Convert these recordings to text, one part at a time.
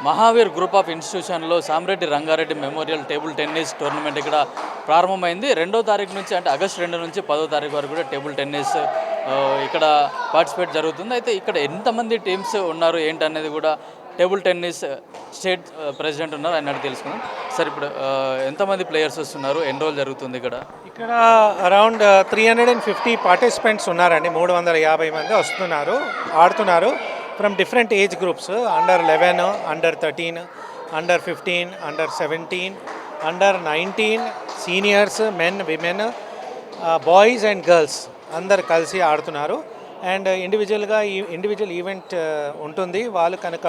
Mahavir group of ఇన్స్టిట్యూషన్లో Samireddy Rangareddy memorial table tennis tournament ఇక్కడ ప్రారంభమైంది. 2వ తారీఖు నుంచి అంటే ఆగస్టు 2 నుంచి 10వ తారీఖు వరకు కూడా టేబుల్ టెన్నిస్ ఇక్కడ పార్టిసిపేట్ జరుగుతుంది. అయితే ఇక్కడ ఎంతమంది టీమ్స్ ఉన్నారు ఏంటనేది కూడా టేబుల్ టెన్నిస్ స్టేట్ ప్రెసిడెంట్ ఉన్నారు, ఆయన అడిగి తెలుసుకుందాం. సార్, ఇప్పుడు ఎంతమంది ప్లేయర్స్ వస్తున్నారు, ఎన్ని రోజులు జరుగుతుంది ఇక్కడ? ఇక్కడ అరౌండ్ 350 పార్టిసిపెంట్స్ ఉన్నారండి. 350 మంది వస్తున్నారు, ఆడుతున్నారు from different age groups. Under 11, under 13, under 15, under 17, under 19, seniors, men, women, boys and girls అందరు కలిసి ఆడుతున్నారు. అండ్ ఇండివిజువల్ ఈవెంట్ ఉంటుంది. వాళ్ళు కనుక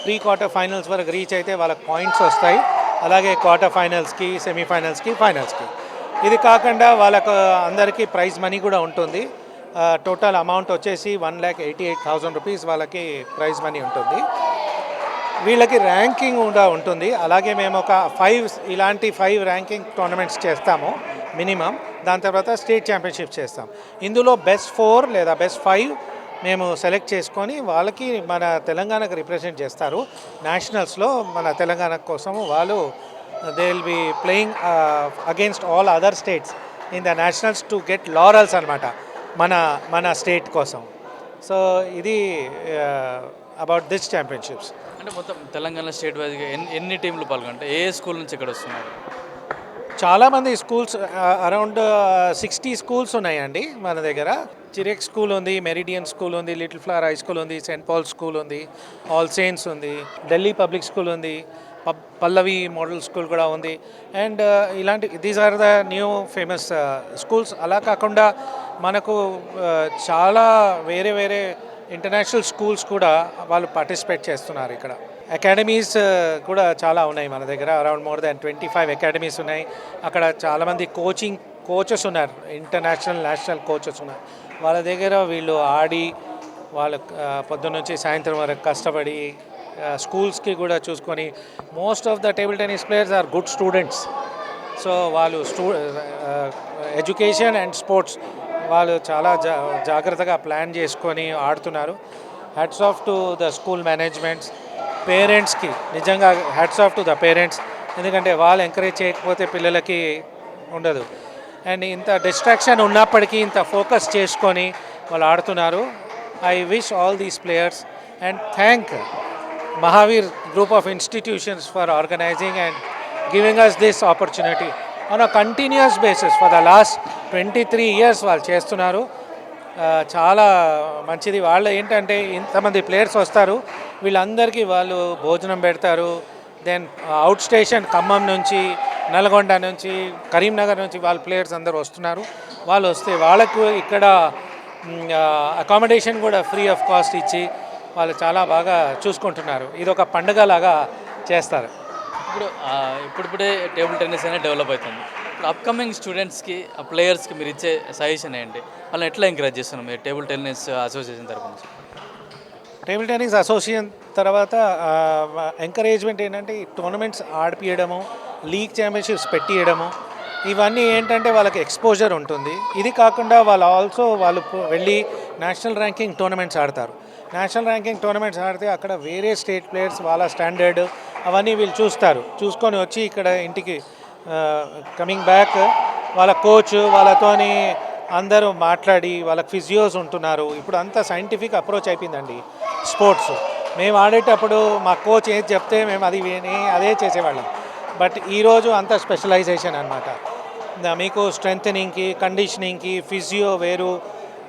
ప్రీ క్వార్టర్ ఫైనల్స్ వరకు రీచ్ అయితే వాళ్ళకి పాయింట్స్ వస్తాయి. అలాగే క్వార్టర్ ఫైనల్స్కి, సెమీఫైనల్స్కి, ఫైనల్స్కి. ఇది కాకుండా వాళ్ళకు అందరికీ ప్రైజ్ మనీ కూడా ఉంటుంది. టోటల్ అమౌంట్ వచ్చేసి 1,88,000 రూపీస్ వాళ్ళకి ప్రైజ్ మనీ ఉంటుంది. వీళ్ళకి ర్యాంకింగ్ కూడా ఉంటుంది. అలాగే మేము ఒక 5 ర్యాంకింగ్ టోర్నమెంట్స్ చేస్తాము మినిమం. దాని తర్వాత స్టేట్ ఛాంపియన్షిప్ చేస్తాం. ఇందులో బెస్ట్ 4 లేదా బెస్ట్ 5 మేము సెలెక్ట్ చేసుకొని వాళ్ళకి మన తెలంగాణకు రిప్రజెంట్ చేస్తారు. నేషనల్స్లో మన తెలంగాణ కోసము వాళ్ళు they will be playing against all other states in the nationals to get laurels అనమాట మన స్టేట్ కోసం. సో ఇది అబౌట్ దిస్ ఛాంపియన్షిప్స్. అంటే మొత్తం తెలంగాణ స్టేట్ వైజ్గా ఎన్ని టీంలు పాల్గొంటాయి? ఏ స్కూల్ నుంచి ఇక్కడ వస్తున్నారు? చాలామంది స్కూల్స్, అరౌండ్ 60 స్కూల్స్ ఉన్నాయండి మన దగ్గర. చిరెక్ స్కూల్ ఉంది, మెరిడియన్ స్కూల్ ఉంది, లిటిల్ ఫ్లవర్ హై స్కూల్ ఉంది, సెయింట్ పాల్ స్కూల్ ఉంది, ఆల్ సెయింట్స్ ఉంది, ఢిల్లీ పబ్లిక్ స్కూల్ ఉంది, పల్లవి మోడల్ స్కూల్ కూడా ఉంది. అండ్ ఇలాంటి these are the new famous schools. అలా కాకుండా మనకు చాలా వేరే ఇంటర్నేషనల్ స్కూల్స్ కూడా వాళ్ళు పార్టిసిపేట్ చేస్తున్నారు. ఇక్కడ అకాడమీస్ కూడా చాలా ఉన్నాయి మన దగ్గర. అరౌండ్ మోర్ దాన్ 25 అకాడమీస్ ఉన్నాయి. అక్కడ చాలామంది కోచెస్ ఉన్నారు, ఇంటర్నేషనల్, నేషనల్ కోచెస్ ఉన్నారు. వాళ్ళ దగ్గర వీళ్ళు ఆడి వాళ్ళ పొద్దున్న నుంచి సాయంత్రం వరకు కష్టపడి స్కూల్స్కి కూడా చూసుకొని, most of the table tennis players are good students. So వాళ్ళు ఎడ్యుకేషన్ అండ్ స్పోర్ట్స్ వాళ్ళు చాలా జాగ్రత్తగా ప్లాన్ చేసుకొని ఆడుతున్నారు. Hats off to the school managements, పేరెంట్స్కి నిజంగా hats off to the parents. ఎందుకంటే వాళ్ళు ఎంకరేజ్ చేయకపోతే పిల్లలకి ఉండదు. అండ్ ఇంత డిస్ట్రాక్షన్ ఉన్నప్పటికీ ఇంత ఫోకస్ చేసుకొని వాళ్ళు ఆడుతున్నారు. I wish all these players and thank Mahavir group of institutions for organizing and giving us this opportunity on a continuous basis for the last 23 years వాళ్ళు చేస్తున్నారు. చాలా మంచిది. వాళ్ళు ఏంటంటే ఇంతమంది ప్లేయర్స్ వస్తారు, వీళ్ళందరికీ వాళ్ళు భోజనం పెడతారు. దెన్ అవుట్ స్టేషన్ ఖమ్మం నుంచి, నల్గొండ నుంచి, కరీంనగర్ నుంచి వాళ్ళ ప్లేయర్స్ అందరూ వస్తున్నారు. వాళ్ళు వస్తే వాళ్ళకు ఇక్కడ అకామిడేషన్ కూడా ఫ్రీ ఆఫ్ కాస్ట్ ఇచ్చి వాళ్ళు చాలా బాగా చూసుకుంటున్నారు. ఇది ఒక పండుగలాగా చేస్తారు. ఇప్పుడిప్పుడే టేబుల్ టెన్నిస్ అనేది డెవలప్ అవుతుంది. ఇప్పుడు అప్కమింగ్ స్టూడెంట్స్కి, ప్లేయర్స్కి మీరు ఇచ్చే సజెషన్ ఏంటి? వాళ్ళని ఎట్లా ఎంకరేజ్ చేస్తున్నారు మీరు టేబుల్ టెన్నిస్ అసోసియేషన్ తరఫు నుంచి? టేబుల్ టెన్నిస్ అసోసియేషన్ తర్వాత ఎంకరేజ్మెంట్ ఏంటంటే టోర్నమెంట్స్ ఆడిపియడము, లీగ్ ఛాంపియన్షిప్స్ పెట్టియడము, ఇవన్నీ ఏంటంటే వాళ్ళకి ఎక్స్పోజర్ ఉంటుంది. ఇది కాకుండా వాళ్ళు వెళ్ళి నేషనల్ ర్యాంకింగ్ టోర్నమెంట్స్ ఆడతారు. నేషనల్ ర్యాంకింగ్ టోర్నమెంట్స్ ఆడితే అక్కడ వేరే స్టేట్ ప్లేయర్స్ వాళ్ళ స్టాండర్డ్ అవన్నీ వీళ్ళు చూసుకొని వచ్చి ఇక్కడ ఇంటికి కమింగ్ బ్యాక్ వాళ్ళ కోచ్ వాళ్ళతోని అందరూ మాట్లాడి, వాళ్ళకి ఫిజియోస్ ఉంటున్నారు. ఇప్పుడు అంతా సైంటిఫిక్ అప్రోచ్ అయిపోయిందండి స్పోర్ట్స్. మేము ఆడేటప్పుడు మా కోచ్ ఏది చెప్తే మేము అదే చేసేవాళ్ళం. బట్ ఈరోజు అంతా స్పెషలైజేషన్ అనమాట. మీకు స్ట్రెంథనింగ్కి, కండిషనింగ్కి ఫిజియో వేరు,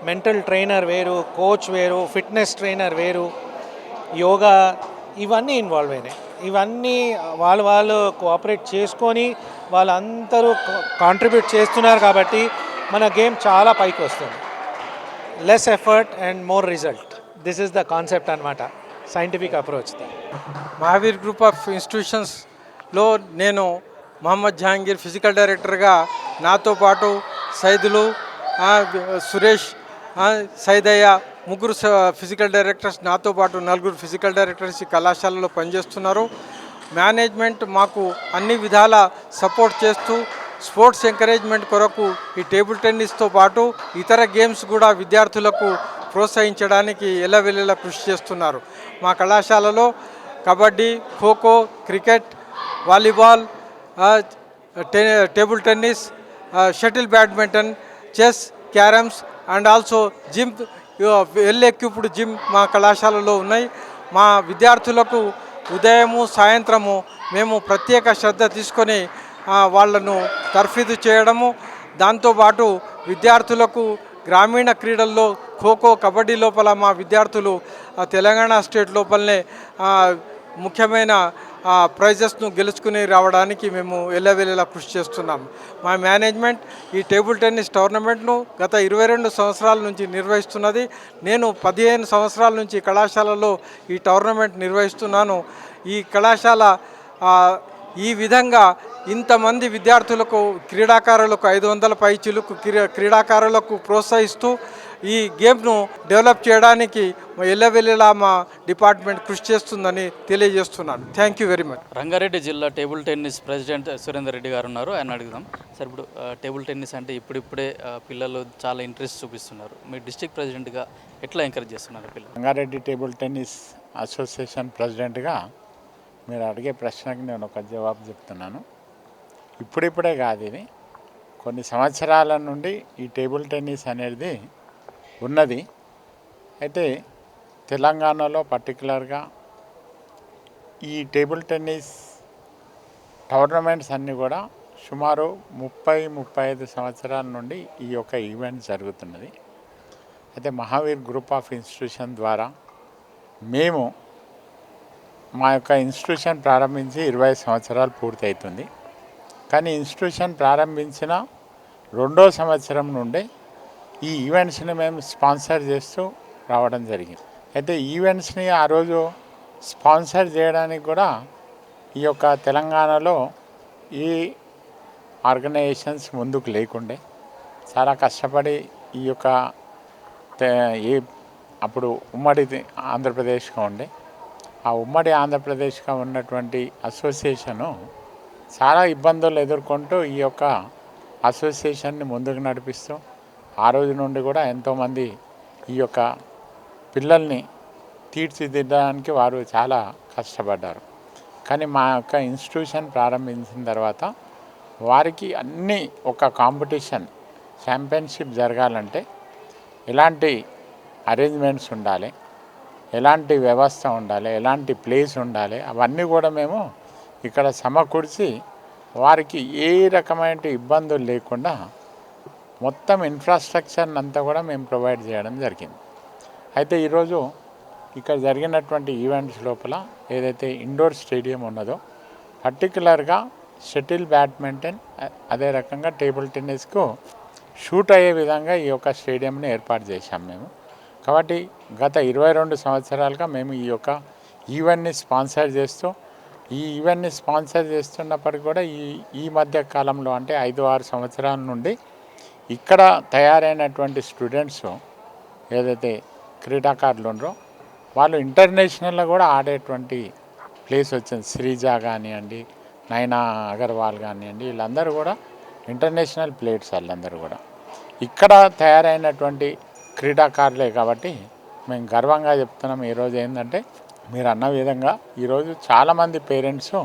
మెంటల్ ట్రైనర్ వేరు, కోచ్ వేరు, ఫిట్నెస్ ట్రైనర్ వేరు, యోగా, ఇవన్నీ ఇన్వాల్వ్ అయినాయి. ఇవన్నీ వాళ్ళు కోఆపరేట్ చేసుకొని వాళ్ళందరూ కాంట్రిబ్యూట్ చేస్తున్నారు కాబట్టి మన గేమ్ చాలా పైకి వస్తుంది. Less effort and more result. This is the concept అనమాట, scientific approach. Mahavir group of ఇన్స్టిట్యూషన్స్లో నేను మహమ్మద్ జహాంగీర్ ఫిజికల్ డైరెక్టర్గా, నాతో పాటు సైదులు, సురేష్, సైదయ్య, ముగ్గురు ఫిజికల్ డైరెక్టర్స్, నాతో పాటు 4 ఫిజికల్ డైరెక్టర్స్ ఈ కళాశాలలో పనిచేస్తున్నారు. మేనేజ్మెంట్ మాకు అన్ని విధాల సపోర్ట్ చేస్తూ స్పోర్ట్స్ ఎంకరేజ్మెంట్ కొరకు ఈ టేబుల్ టెన్నిస్తో పాటు ఇతర గేమ్స్ కూడా విద్యార్థులకు ప్రోత్సహించడానికి ఎల్లవెల్లలా కృషి చేస్తున్నారు. మా కళాశాలలో kabaddi, kho kho, cricket, volleyball, table tennis, shuttle badminton, chess, carroms and also gym, well equipped gym మా కళాశాలలో ఉన్నాయి. మా విద్యార్థులకు ఉదయము సాయంత్రము మేము ప్రత్యేక శ్రద్ధ తీసుకొని వాళ్ళను తర్ఫీదు చేయడము, దాంతోపాటు విద్యార్థులకు గ్రామీణ క్రీడల్లో ఖోఖో, కబడ్డీ లోపల మా విద్యార్థులు తెలంగాణ స్టేట్ లోపలనే ముఖ్యమైన ప్రైజెస్ను గెలుచుకుని రావడానికి మేము ఎల్లవేళలా కృషి చేస్తున్నాం. మా మేనేజ్మెంట్ ఈ టేబుల్ టెన్నిస్ టోర్నమెంట్ను గత 22 సంవత్సరాల నుంచి నిర్వహిస్తున్నది. నేను 15 సంవత్సరాల నుంచి కళాశాలలో ఈ టోర్నమెంట్ నిర్వహిస్తున్నాను. ఈ కళాశాల ఈ విధంగా ఇంతమంది విద్యార్థులకు, క్రీడాకారులకు 500 పైచిలకు క్రీడాకారులకు ప్రోత్సహిస్తూ ఈ గేమ్ను డెవలప్ చేయడానికి ఎల్లవెల్లా మా డిపార్ట్మెంట్ కృషి చేస్తుందని తెలియజేస్తున్నాను. Thank you very much. Rangareddy జిల్లా table tennis president Surender Reddy గారు ఉన్నారు, ఆయన అడుగుదాం. సార్, ఇప్పుడు టేబుల్ టెన్నిస్ అంటే ఇప్పుడిప్పుడే పిల్లలు చాలా ఇంట్రెస్ట్ చూపిస్తున్నారు. మీ డిస్ట్రిక్ట్ ప్రెసిడెంట్గా ఎట్లా ఎంకరేజ్ చేస్తున్నారు పిల్లలు? రంగారెడ్డి టేబుల్ టెన్నిస్ అసోసియేషన్ ప్రెసిడెంట్గా మీరు అడిగే ప్రశ్నకి నేను ఒక జవాబు చెప్తున్నాను. ఇప్పుడిప్పుడే కాదు, ఇది కొన్ని సంవత్సరాల నుండి ఈ టేబుల్ టెన్నిస్ అనేది ఉన్నది. అయితే తెలంగాణలో పర్టికులర్గా ఈ టేబుల్ టెన్నిస్ టోర్నమెంట్స్ అన్నీ కూడా సుమారు 30-35 సంవత్సరాల నుండి ఈ యొక్క ఈవెంట్ జరుగుతున్నది. అయితే మహావీర్ గ్రూప్ ఆఫ్ ఇన్స్టిట్యూషన్ ద్వారా మేము మా యొక్క ఇన్స్టిట్యూషన్ ప్రారంభించి 20 సంవత్సరాలు పూర్తి అవుతుంది. కానీ ఇన్స్టిట్యూషన్ ప్రారంభించిన 2వ సంవత్సరం నుండే ఈ ఈవెంట్స్ని మేము స్పాన్సర్ చేస్తూ రావడం జరిగింది. అయితే ఈవెంట్స్ని ఆ రోజు స్పాన్సర్ చేయడానికి కూడా ఈ యొక్క తెలంగాణలో ఈ ఆర్గనైజేషన్స్ ముందుకు లేకుండే చాలా కష్టపడి ఈ యొక్క అప్పుడు ఉమ్మడి ఆంధ్రప్రదేశ్గా ఉండే ఆ ఉమ్మడి ఆంధ్రప్రదేశ్గా ఉన్నటువంటి అసోసియేషను చాలా ఇబ్బందులు ఎదుర్కొంటూ ఈ యొక్క అసోసియేషన్ని ముందుకు నడిపిస్తూ ఆ రోజు నుండి కూడా ఎంతోమంది ఈ యొక్క పిల్లల్ని తీర్చిదిద్దడానికి వారు చాలా కష్టపడ్డారు. కానీ మా యొక్క ఇన్స్టిట్యూషన్ ప్రారంభించిన తర్వాత వారికి అన్నీ ఒక కాంపిటీషన్ ఛాంపియన్షిప్ జరగాలంటే ఎలాంటి అరేంజ్మెంట్స్ ఉండాలి, ఎలాంటి వ్యవస్థ ఉండాలి, ఎలాంటి ప్లేస్ ఉండాలి, అవన్నీ కూడా మేము ఇక్కడ సమకూర్చి వారికి ఏ రకమైన ఇబ్బందులు లేకుండా మొత్తం ఇన్ఫ్రాస్ట్రక్చర్ని అంతా కూడా మేము ప్రొవైడ్ చేయడం జరిగింది. అయితే ఈరోజు ఇక్కడ జరిగినటువంటి ఈవెంట్స్ లోపల ఏదైతే ఇండోర్ స్టేడియం ఉన్నదో పర్టికులర్గా షటిల్ బ్యాడ్మింటన్ అదే రకంగా టేబుల్ టెన్నిస్కు షూట్ అయ్యే విధంగా ఈ యొక్క స్టేడియంని ఏర్పాటు చేశాం మేము. కాబట్టి గత 22 సంవత్సరాలుగా మేము ఈ యొక్క ఈవెంట్ని స్పాన్సర్ చేస్తూ ఈ ఈవెంట్ని స్పాన్సర్ చేస్తున్నప్పటికీ కూడా ఈ మధ్య కాలంలో అంటే 5-6 సంవత్సరాల నుండి ఇక్కడ తయారైనటువంటి స్టూడెంట్స్ ఏదైతే క్రీడాకారులు ఉన్నారో వాళ్ళు ఇంటర్నేషనల్లో కూడా ఆడేటువంటి ప్లేస్ వచ్చింది. శ్రీజ కానివ్వండి, నైనా అగర్వాల్ కానివ్వండి, వీళ్ళందరూ కూడా ఇంటర్నేషనల్ ప్లేయర్స్. వాళ్ళందరూ కూడా ఇక్కడ తయారైనటువంటి క్రీడాకారులే. కాబట్టి మేము గర్వంగా చెప్తున్నాం. ఈరోజు ఏంటంటే మీరు అన్న విధంగా ఈరోజు చాలామంది పేరెంట్స్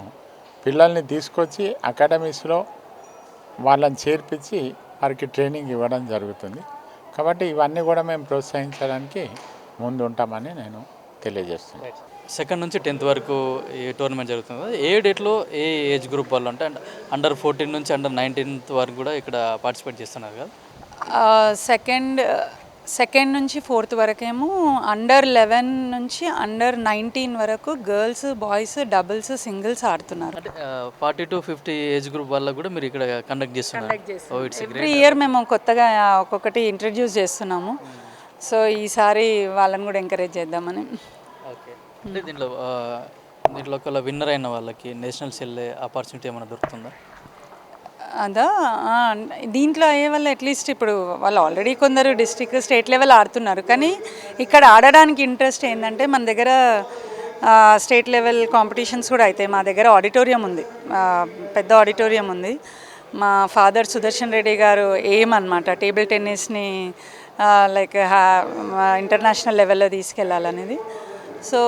పిల్లల్ని తీసుకొచ్చి అకాడమీస్లో వాళ్ళని చేర్పించి వారికి ట్రైనింగ్ ఇవ్వడం జరుగుతుంది. కాబట్టి ఇవన్నీ కూడా మేము ప్రోత్సహించడానికి ముందు ఉంటామని నేను తెలియజేస్తున్నాను. 2nd నుంచి 10th వరకు ఈ టోర్నమెంట్ జరుగుతుంది. ఏ డేట్లో ఏ ఏజ్ గ్రూప్ వాళ్ళు అంటే అండర్ 14 నుంచి అండర్ 19 వరకు కూడా ఇక్కడ పార్టిసిపేట్ చేస్తున్నారు కదా? సెకండ్ నుంచి 4th వరకేమో అండర్ 11 నుంచి అండర్ 19 వరకు గర్ల్స్, బాయ్స్, డబుల్స్, సింగిల్స్ ఆడుతున్నారు. అంటే 40 to 50 ఏజ్ గ్రూప్ వాళ్ళకు కూడా మీరు ఇక్కడ కండక్ట్ చేస్తున్నారు. ఎవ్రీ ఇయర్ మేము కొత్తగా ఒక్కొక్కటి ఇంట్రడ్యూస్ చేస్తున్నాము. సో ఈసారి వాళ్ళని కూడా ఎంకరేజ్ చేద్దామని. ఓకే. అంటే దీంట్లో ఒకవేళ విన్నర్ అయిన వాళ్ళకి నేషనల్స్ వెళ్ళే ఆపర్చునిటీ ఏమైనా దొరుకుతుందా? అదా, దీంట్లో అయ్యే వల్ల అట్లీస్ట్ ఇప్పుడు వాళ్ళు ఆల్రెడీ కొందరు డిస్ట్రిక్ట్, స్టేట్ లెవెల్ ఆడుతున్నారు. కానీ ఇక్కడ ఆడడానికి ఇంట్రెస్ట్ ఏంటంటే మన దగ్గర స్టేట్ లెవెల్ కాంపిటీషన్స్ కూడా అవుతాయి. మా దగ్గర ఆడిటోరియం ఉంది, పెద్ద ఆడిటోరియం ఉంది. మా ఫాదర్ సుదర్శన్ రెడ్డి గారు ఎయిమ్ అనమాట టేబుల్ టెన్నిస్ని లైక్ ఇంటర్నేషనల్ లెవెల్లో తీసుకెళ్ళాలనేది. సో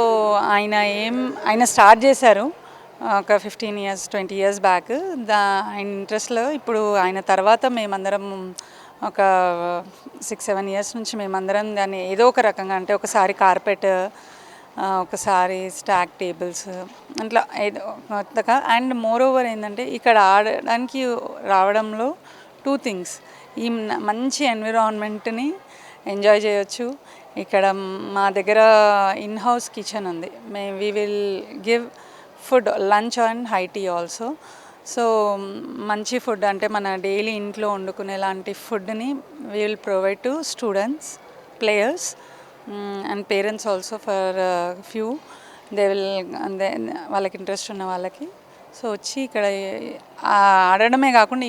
ఆయన స్టార్ట్ చేశారు ఒక 15 ఇయర్స్ 20 ఇయర్స్ బ్యాక్. ఆయన ఇంట్రెస్ట్లో ఇప్పుడు ఆయన తర్వాత మేమందరం ఒక 6-7 ఇయర్స్ నుంచి మేమందరం దాన్ని ఏదో ఒక రకంగా, అంటే ఒకసారి కార్పెట్, ఒకసారి స్టాక్ టేబుల్స్, అట్లా ఏదో కొత్తగా. అండ్ మోర్ ఓవర్ ఏంటంటే ఇక్కడ ఆడడానికి రావడంలో 2 థింగ్స్: ఈ మంచి ఎన్విరాన్మెంట్ని ఎంజాయ్ చేయొచ్చు. ఇక్కడ మా దగ్గర ఇన్ హౌస్ కిచెన్ ఉంది. We will give food, lunch and high tea also. So మంచి ఫుడ్, అంటే మన డైలీ ఇంట్లో వండుకునే లాంటి ఫుడ్ని we will provide to students, players and parents also for few. They will, వాళ్ళకి ఇంట్రెస్ట్ ఉన్న వాళ్ళకి సో వచ్చి ఇక్కడ ఆడడమే కాకుండా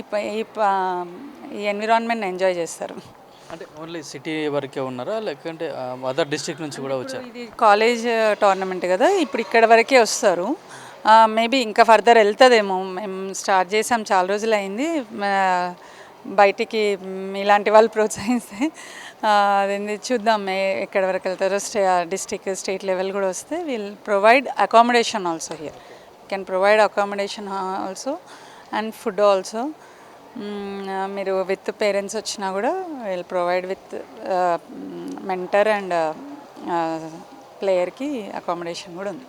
ఈ ఎన్విరాన్మెంట్ని ఎంజాయ్ చేస్తారు. అంటే ఓన్లీ సిటీ వరకే ఉన్నారా, లేకుంటే అదర్ డిస్ట్రిక్ట్ నుంచి కూడా వచ్చారు? ఇది కాలేజ్ టోర్నమెంట్ కదా, ఇప్పుడు ఇక్కడ వరకే వస్తారు. మేబీ ఇంకా ఫర్దర్ వెళ్తుందేమో. మేము స్టార్ట్ చేసాం, చాలా రోజులు అయింది. బయటికి ఇలాంటి వాళ్ళు ప్రోత్సహిస్తే అదేంది చూద్దాం ఎక్కడి వరకు వెళ్తారో. డిస్ట్రిక్ట్, స్టేట్ లెవెల్ కూడా వస్తే will provide accommodation also here. Can provide accommodation also and food also. మీరు విత్ పేరెంట్స్ వచ్చినా కూడా will provide with mentor and ప్లేయర్కి అకామిడేషన్ కూడా ఉంది.